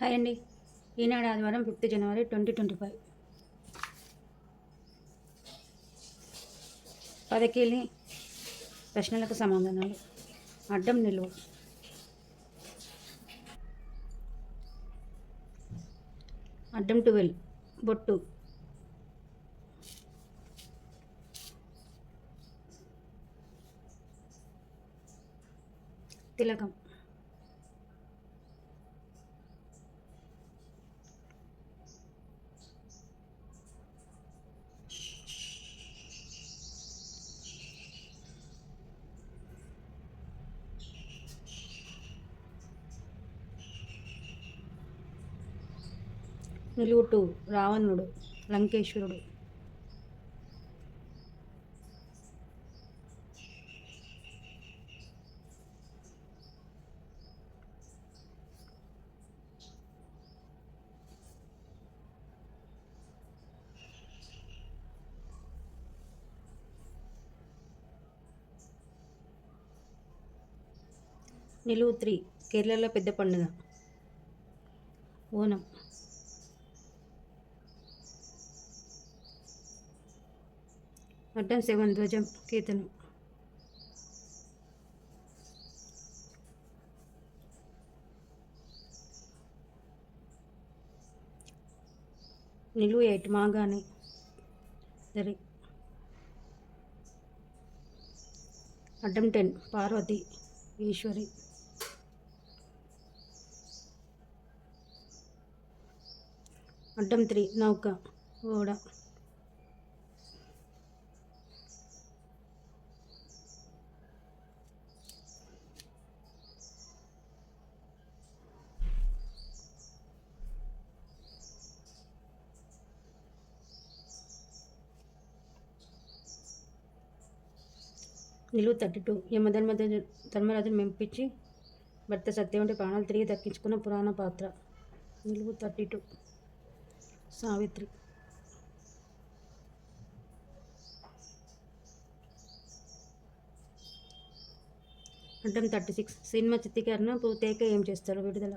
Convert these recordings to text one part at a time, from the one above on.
Hi అండి. ఈనాడు ఆదివారం 5 జనవరి 2025. పదకీలి ప్రశ్నలకు సమాధానాలు. అడ్డం నిలువు. అడ్డం 12 బొట్టు. తిలకం. నిలువుటు రావణుడు, లంకేశ్వరుడు. నిలువు 3 కేరళలో పెద్ద పండుగ ఓనం. అడ్డం 7 ధ్వజం కీర్తనం. నిలువు 8 మాగాణి దరి. అడ్డం 10 పార్వతి ఈశ్వరి. అడ్డం 3 నౌక ఓడ. నిలువు 32 ధర్మరాజును మెంపించి భర్త సత్యవంటి ప్రాణాలు తిరిగి దక్కించుకున్న పురాణ పాత్ర. నిలువు 32 సావిత్రి. అడ్డం 36 సినిమా చిత్రీకరణ పూర్తయ్యాక ఏం చేస్తారు? విడుదల.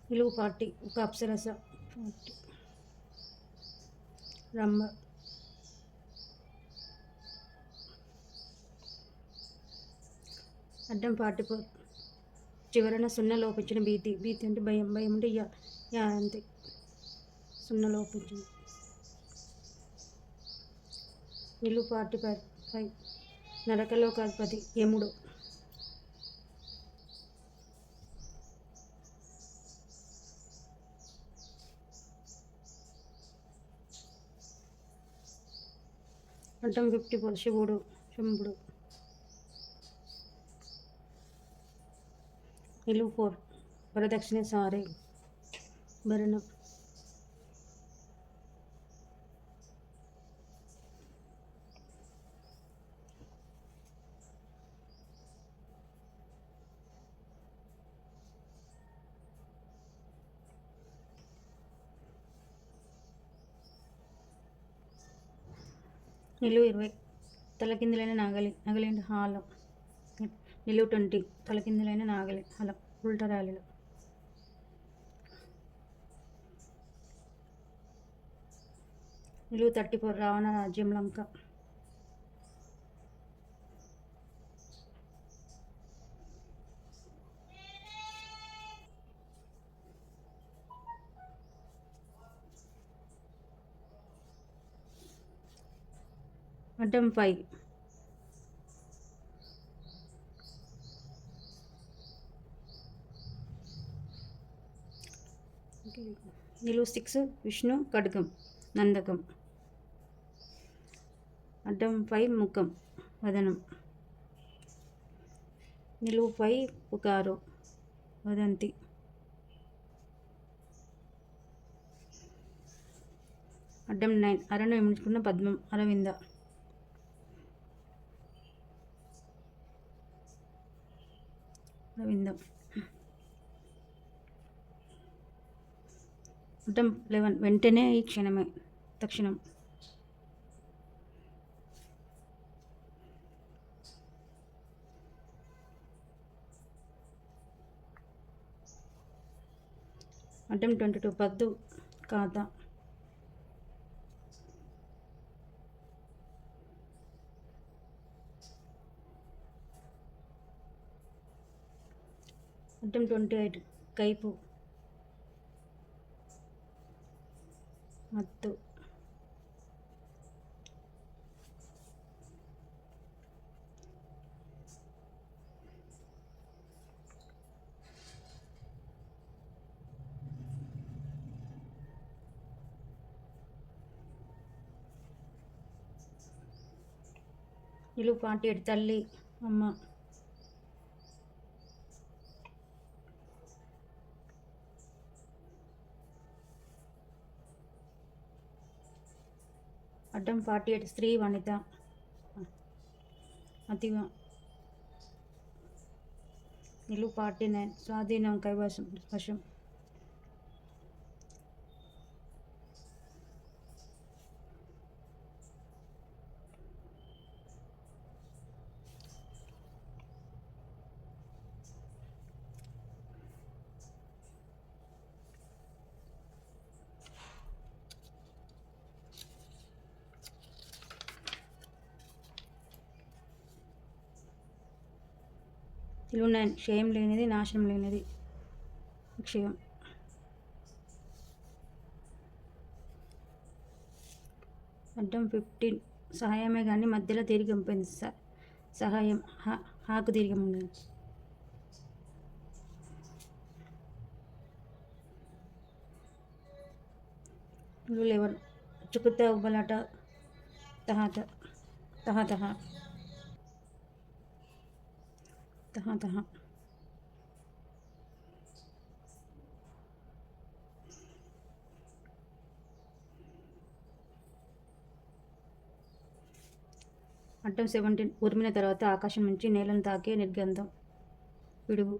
నిలువు 40 ఒక అప్సరస 40 రంభ. అడ్డం 44 చివరన సున్నా లోపించిన భీతి. భీతి అంటే భయం, భయం అంటే యా అంతే, సున్నా లోపించింది. నిలువు 45 నరకలోకాధిపతి యముడు. అడ్డం 54 శివుడు శంభుడు. నిలువు 4 వరదక్షిణ సారే భరణం. నిలువు 20 తలకిందులైన నగలి హాలం. నిలువు 20 తలకిందులైన నాగలి హలం ఉల్టా ర్యాలీలో. నిలువు 34 రావణ రాజ్యం లంక. అడ్డం 5 నిలువు 6 విష్ణు ఖడ్గం నందకం. అడ్డం 5 ముఖం వదనం. నిలువు 5 పుకారు వదంతి. అడ్డం 9 అరను ఎముడుచుకున్న పద్మం అరవింద. అడ్డం 11 వెంటనే ఈ క్షణమే తక్షణం. అడ్డం 22 పద్దు ఖాతా. అడ్డం 28 కైపు మత్తు. నిలువు 48 తల్లి అమ్మ. అడ్డం 48 స్త్రీ వనిత అతిగా. నిలువు 49 స్వాధీనం కైవశం వశం. నిలువు 9 క్షయం లేనిది నాశనం లేనిది క్షయం. అడ్డం 15 సహాయమే కానీ మధ్యలో దీర్ఘం పోయింది. సహాయం హాకు దీర్ఘం ఉండదు. నిలువు 11 చుకుత ఉబ్బలాట తహ తహ తహ తహ. అడ్డం 17 ఉరిమిన తర్వాత ఆకాశం నుంచి నేలను తాకే నిర్గంధం పిడుగు.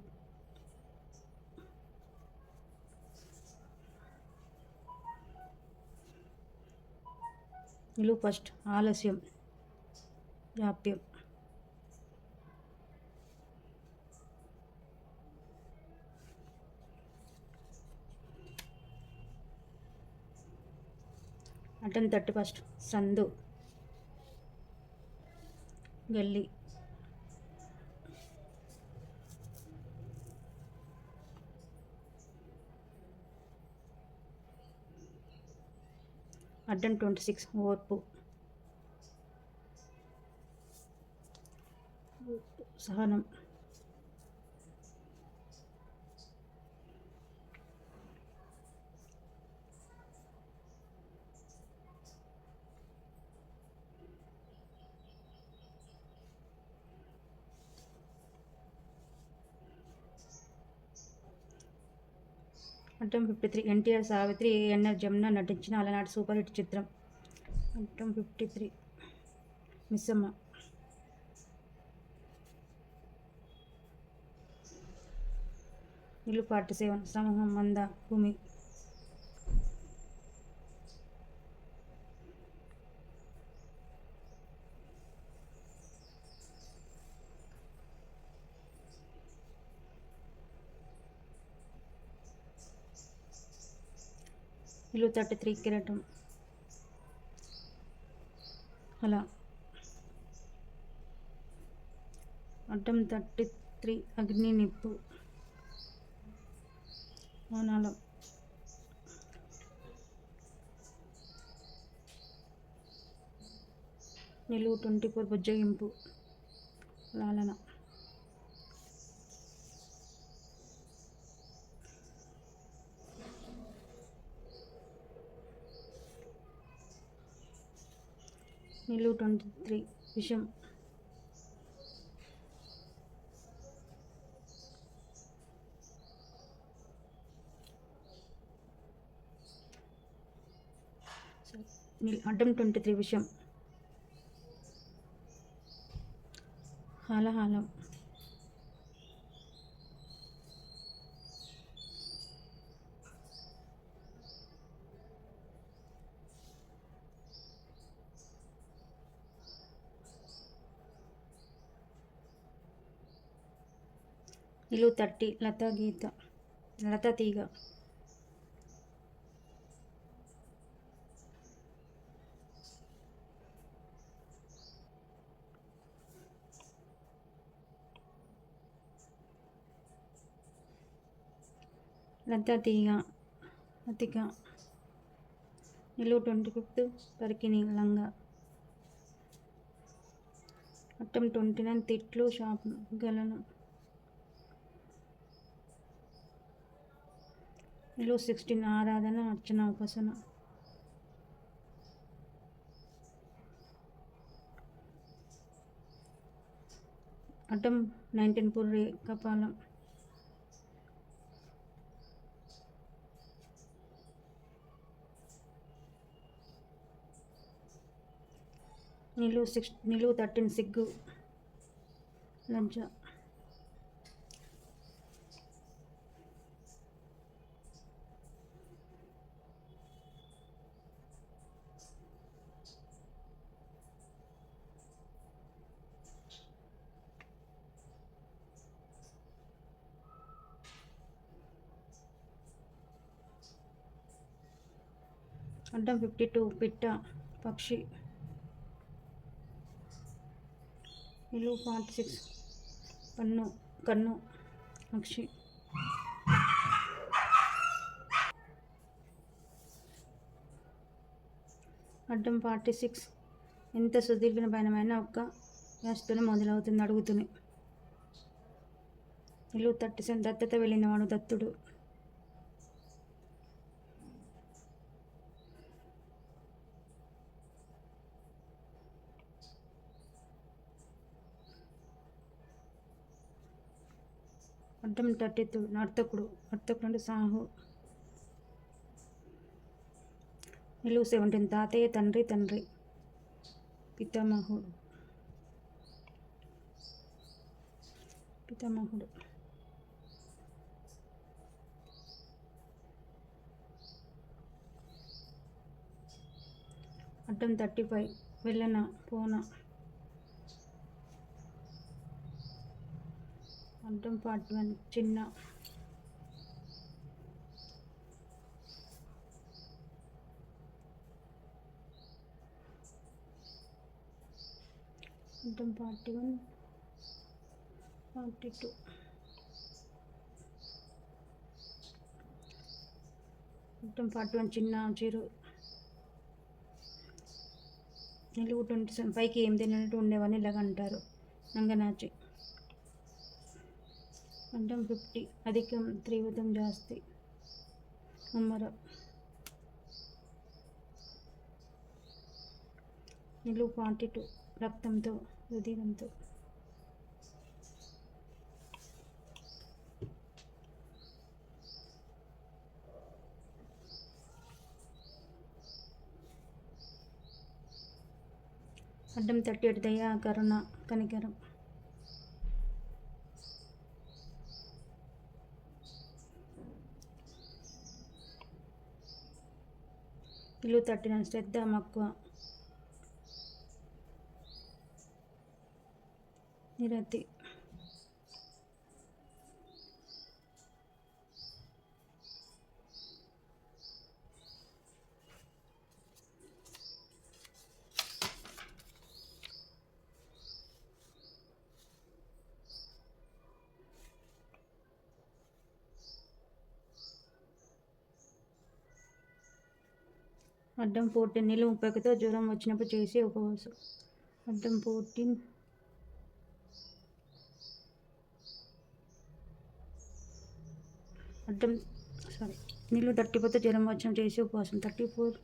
నిలువు ఫస్ట్ ఆలస్యం జాప్యం. అడ్డం 31 సందు గల్లీ. అడ్డం 26 ఓర్పు సహనం. అడ్డం 53 ఎన్టీఆర్ సావిత్రి ఏఎన్ఆర్ జమున నటించిన అలనాటి సూపర్ హిట్ చిత్రం. అడ్డం 53 మిస్సమ్మ. నిలువు 47 సమూహం మంద భూమి. నిలువు 33 కిరీటం అలా. అడ్డం 33 అగ్ని నిప్పు వానాలం. నిలువు 24 బుజ్జగింపు లాలన. నిలువు 23 విషం. అడ్డం 23 విషం హాలహాలం. నిలువు 30 లతా తీగ. లతా తీగ అతిక. నిలువు 25 పరికిణి లంగా. అట్టం 29 తిట్లు షాపు గలను. నిలువు 16 ఆరాధన అర్చన ఉపాసన. అడ్డం 19 పుర్రి కపాలం. నిలువు 13 సిగ్గు లజ్జ. అడ్డం 52 పిట్ట పక్షి. నిలువు 46 కన్ను పక్షి. అడ్డం 46 ఎంత సుదీర్ఘ పయనమైన ఒక్క వ్యాస్తోనే మొదలవుతుంది అడుగుతుంది. నిలువు 37 దత్తత వెళ్ళినవాడు దత్తుడు. అడ్డం 32 నర్తకుడు అంటే సాహు. నిలువు 17 తాతయ్య తండ్రి పితామహుడు. అడ్డం 35 వెళ్ళన పోన. అడ్డం 41 చిన్న. అడ్డం 41 42. అడ్డం 41 చిన్న చిరు. నిలువు 27 పైకి ఏం తిన్నట్టు ఉండేవాడిని ఇలాగ అంటారు నంగనాచి. అడ్డం 50 అధికం త్రివిధం జాస్తి ముమ్మరం. నిలువు 42 రక్తంతో రుధిరంతో. అడ్డం 38 దయ కరుణ కనికరం. నిలువు 39 శ్రద్ధ మక్కువ నిరతి. అడ్డం 14 నిలువు 31తో జ్వరం వచ్చినప్పుడు చేసే ఉపవాసం. అడ్డం 14 నిలువు 34తో జ్వరం వచ్చినప్పుడు చేసే ఉపవాసం. 34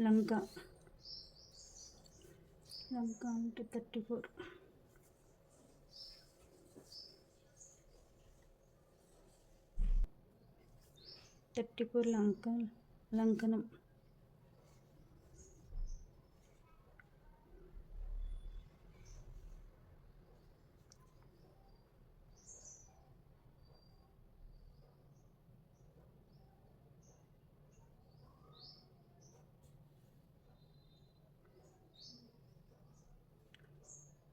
లంక అంటే 34. లంకనం.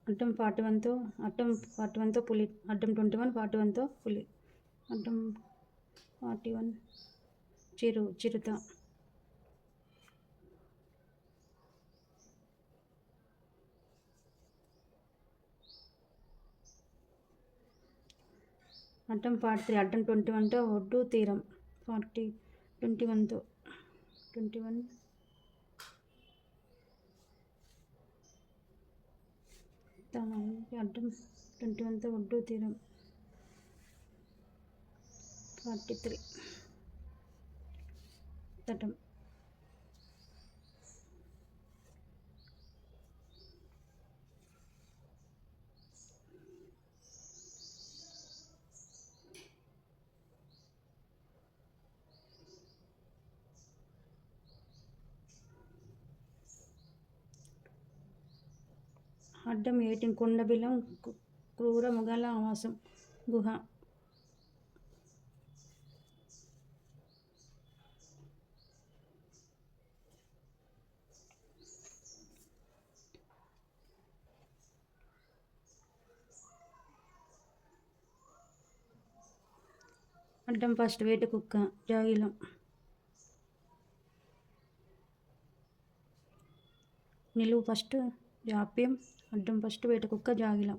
అడ్డం 41తో పులి, అడ్డం 21 41తో పులి, అడ్డం 41 చిరుత, అడ్డం 43 అడ్డం 21తో ఒడ్డు తీరం, 21తో 21 అడ్డం 21తో ఒడ్డు తీరం, 43 తటం, అడ్డం 18 కొండబిలం, క్రూర మృగాల ఆవాసం, గుహ, అడ్డం ఫస్ట్ వేట కుక్క, జాగిలం, నిలువు ఫస్ట్ జాప్యం, అడ్డం ఫస్ట్ వేట కుక్క, జాగిలం.